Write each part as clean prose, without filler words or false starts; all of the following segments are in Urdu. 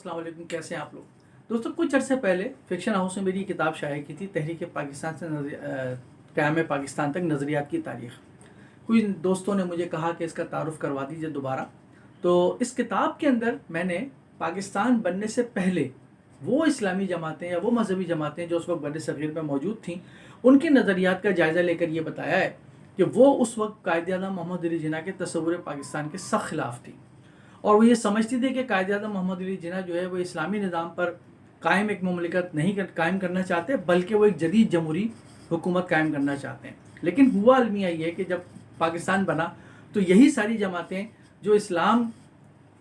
السلام علیکم، کیسے ہیں آپ لوگ؟ دوستوں، کچھ عرصے پہلے فکشن ہاؤس میں میری کتاب شائع کی تھی، تحریک پاکستان سے قیام پاکستان تک نظریات کی تاریخ۔ کچھ دوستوں نے مجھے کہا کہ اس کا تعارف کروا دیجئے دوبارہ۔ تو اس کتاب کے اندر میں نے پاکستان بننے سے پہلے وہ اسلامی جماعتیں یا وہ مذہبی جماعتیں جو اس وقت بر صغیر میں موجود تھیں، ان کے نظریات کا جائزہ لے کر یہ بتایا ہے کہ وہ اس وقت قائد اعظم محمد علی جناح کے تصور پاکستان کے سخت خلاف تھی، اور وہ یہ سمجھتی تھی کہ قائد اعظم محمد علی جناح جو ہے وہ اسلامی نظام پر قائم ایک مملکت نہیں قائم کرنا چاہتے، بلکہ وہ ایک جدید جمہوری حکومت قائم کرنا چاہتے ہیں۔ لیکن ہوا المیہ یہ کہ جب پاکستان بنا تو یہی ساری جماعتیں جو اسلام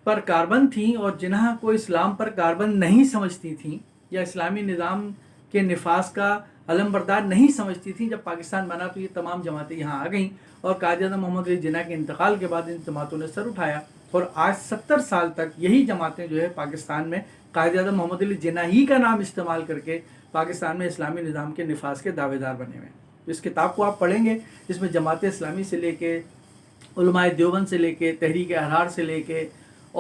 پر کاربند تھیں اور جناح کو اسلام پر کاربند نہیں سمجھتی تھیں یا اسلامی نظام کے نفاذ کا علم بردار نہیں سمجھتی تھیں، جب پاکستان بنا تو یہ تمام جماعتیں یہاں آ گئیں، اور قائد اعظم محمد علی جناح کے انتقال کے بعد ان جماعتوں نے سر اٹھایا، اور آج 70 سال تک یہی جماعتیں جو ہے پاکستان میں قائد اعظم محمد علی جناح ہی کا نام استعمال کر کے پاکستان میں اسلامی نظام کے نفاذ کے دعوے دار بنے ہوئے ہیں۔ اس کتاب کو آپ پڑھیں گے، اس میں جماعت اسلامی سے لے کے علماء دیوبند سے لے کے تحریک احرار سے لے کے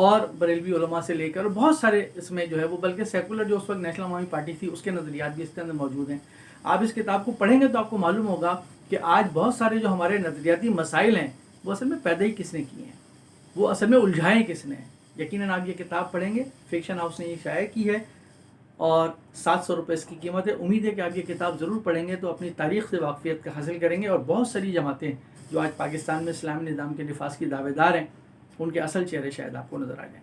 اور بریلوی علماء سے لے کر بہت سارے اس میں جو ہے وہ، بلکہ سیکولر جو اس وقت نیشنل عوامی پارٹی تھی اس کے نظریات بھی اس کے اندر موجود ہیں۔ آپ اس کتاب کو پڑھیں گے تو آپ کو معلوم ہوگا کہ آج بہت سارے جو ہمارے نظریاتی مسائل ہیں وہ اصل میں پیدا ہی کس نے کیے ہیں، وہ اصل میں الجھائیں کس نے ہیں۔ یقیناً آپ یہ کتاب پڑھیں گے، فکشن ہاؤس نے یہ شائع کی ہے اور 700 روپے اس کی قیمت ہے۔ امید ہے کہ آپ یہ کتاب ضرور پڑھیں گے تو اپنی تاریخ سے واقفیت کا حاصل کریں گے، اور بہت ساری جماعتیں جو آج پاکستان میں اسلامی نظام کے نفاذ کی دعوے دار ہیں ان کے اصل چہرے شاید آپ کو نظر آ جائیں۔